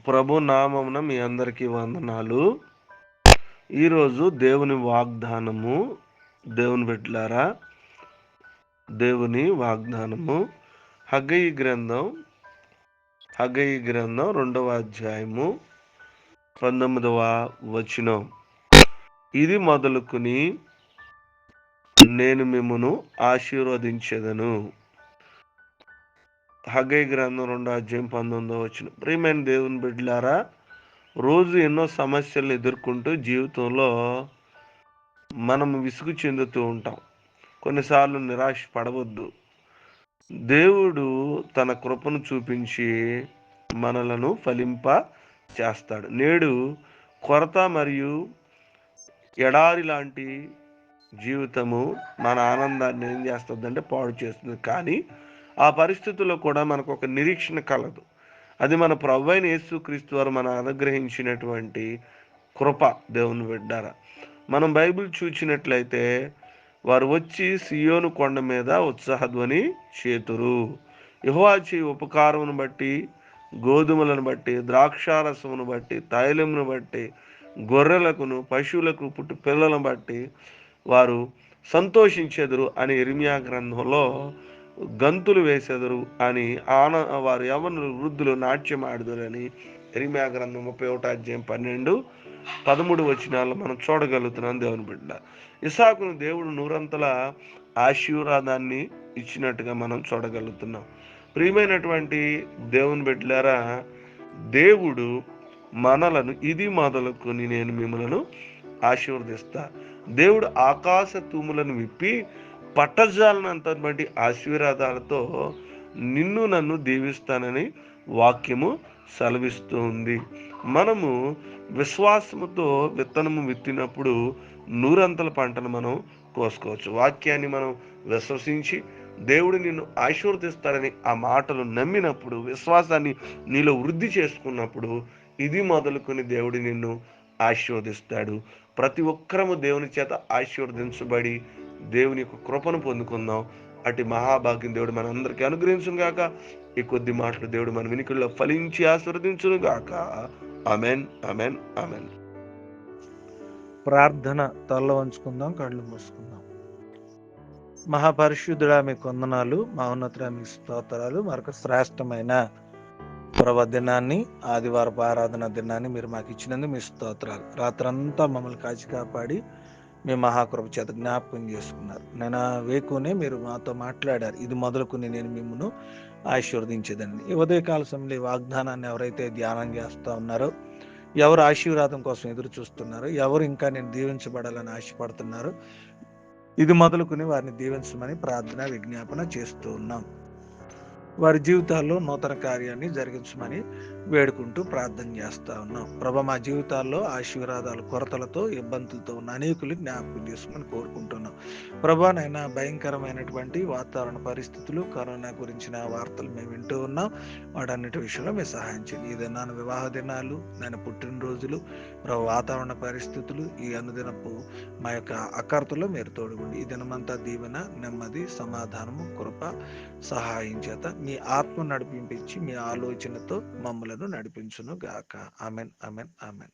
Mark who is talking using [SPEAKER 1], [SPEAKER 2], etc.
[SPEAKER 1] ప్రభు నామమున మీ అందరికీ వందనాలు. ఈరోజు దేవుని వాగ్దానము, దేవుని బిడ్డలారా, దేవుని వాగ్దానము హగ్గయి గ్రంథం 2వ అధ్యాయము 19వ వచనం. ఇది మొదలుకుని నేను మిమ్మును ఆశీర్వదించెదను. హగ్గయి గ్రంథం 2వ అధ్యాయం 19వ వచనం. ప్రియమైన దేవుని బిడ్డలారా, రోజు ఎన్నో సమస్యలను ఎదుర్కొంటూ జీవితంలో మనం విసుగు చెందుతూ ఉంటాం. కొన్నిసార్లు నిరాశ పడవద్దు. దేవుడు తన కృపను చూపించి మనలను ఫలింప చేస్తాడు. నేడు కొరత మరియు ఎడారి లాంటి జీవితము మన ఆనందాన్ని ఏం చేస్తుందంటే పాడు చేస్తుంది. కానీ ఆ పరిస్థితుల్లో కూడా మనకు ఒక నిరీక్షణ కలదు. అది మన ప్రభువైన యేసుక్రీస్తు వారు మన అనుగ్రహించినటువంటి కృప. దేవుని బిడ్డారా, మనం బైబిల్ చూచినట్లయితే వారు వచ్చి సియోను కొండ మీద ఉత్సాహధ్వని చేతురు. యెహోవా చేయు ఉపకారమును బట్టి, గోధుమలను బట్టి, ద్రాక్షారసమును బట్టి, తైలమును బట్టి, గొర్రెలకును పశువులకు పుట్టి పిల్లలను బట్టి వారు సంతోషించెదరు అని ఇర్మియా గ్రంథంలో గంతులు వేసెదరు అని వారు యవ్వనులు వృద్ధులు నాట్యం ఆడుదురు అని ఇర్మియా గ్రంథం 31వ అధ్యాయం 12, 13 వచనాల్లో మనం చూడగలుగుతున్నాం. దేవుని బిడ్డ ఇస్సాకును దేవుడు నూరంతల ఆశీర్వాదాన్ని ఇచ్చినట్టుగా మనం చూడగలుగుతున్నాం. ప్రియమైనటువంటి దేవుని బిడ్డలారా, దేవుడు మనలను ఇది మొదలుకొని నేను మిమ్మలను ఆశీర్వదిస్తా. దేవుడు ఆకాశ తూములను విప్పి పట్టజాలనంతటి ఆశీర్వాదాలతో నిన్ను నన్ను దీవిస్తానని వాక్యము సెలవిస్తూ ఉంది. మనము విశ్వాసముతో విత్తనము విత్తినప్పుడు నూరంతల పంటను మనం కోసుకోవచ్చు. వాక్యాన్ని మనం విశ్వసించి దేవుడు నిన్ను ఆశీర్వదిస్తాడని ఆ మాటలు నమ్మినప్పుడు, విశ్వాసాన్ని నీలో వృద్ధి చేసుకున్నప్పుడు ఇది మొదలుకొని దేవుడు నిన్ను ఆశీర్వదిస్తాడు. ప్రతి ఒక్కరము దేవుని చేత ఆశీర్వదించబడి దేవుని యొక్క కృపను పొందుకుందాం. అటు మహాభాగ్యం దేవుడు మనందరికీ అనుగ్రహించును గాక. ఈ కొద్ది మాటలు దేవుడు మన వినికిడిలో ఫలించి ఆశీర్వదించును గాక. Amen, amen, amen.
[SPEAKER 2] ప్రార్థన. తలలో ఉంచుకుందాం, కళ్ళు మూసుకుందాం. మహాపరిశుద్ధుడా, మీకు వందనాలు, మహోన్నతుడా, మీకు స్తోత్రాలు. మరొక శ్రేష్టమైన ప్రభు దినాన్ని, ఆదివారపు ఆరాధన దినాన్ని మీరు మాకు ఇచ్చినందుకు మీ స్తోత్రాలు. రాత్రంతా మమ్మల్ని కాచి కాపాడి మీ మహాకృప చేత జ్ఞాపకం చేసుకున్నారు. నేను వేకునే మీరు మాతో మాట్లాడారు. ఇది మొదలుకుని నేను మిమ్మల్ని ఆశీర్వదించేదండి. ఈ ఉదయకాల సమయంలో ఈ వాగ్దానాన్ని ఎవరైతే ధ్యానం చేస్తూ ఉన్నారో, ఎవరు ఆశీర్వాదం కోసం ఎదురు చూస్తున్నారు, ఎవరు ఇంకా నేను దీవించబడాలని ఆశపడుతున్నారు, ఇది మొదలుకుని వారిని దీవించమని ప్రార్థన విజ్ఞాపన చేస్తూ ఉన్నాం. వారి జీవితాల్లో నూతన కార్యాన్ని జరిగించమని వేడుకుంటూ ప్రార్థన చేస్తూ ఉన్నాం. ప్రభా, మా జీవితాల్లో ఆశీర్వాదాలు కొరతలతో ఇబ్బందులతో ఉన్న అనేకులు జ్ఞాపకం చేసుకుని కోరుకుంటున్నాం. ప్రభా, నైనా భయంకరమైనటువంటి వాతావరణ పరిస్థితులు, కరోనా గురించిన వార్తలు మేము వింటూ ఉన్నాం. వాటన్నిటి విషయంలో మీరు సహాయం చేయండి. ఈ దినాన వివాహ దినాలు, నేను పుట్టినరోజులు, ప్రభు వాతావరణ పరిస్థితులు, ఈ అనుదినపు మా యొక్క అకర్తలో మీరు తోడుగుండి ఈ దినమంతా దీవెన, నెమ్మది, సమాధానము, కృప, సహాయం చేత మీ ఆత్మ నడిపించి మీ ఆలోచనతో మమ్మలను నడిపించును గాక. Amen, amen, amen.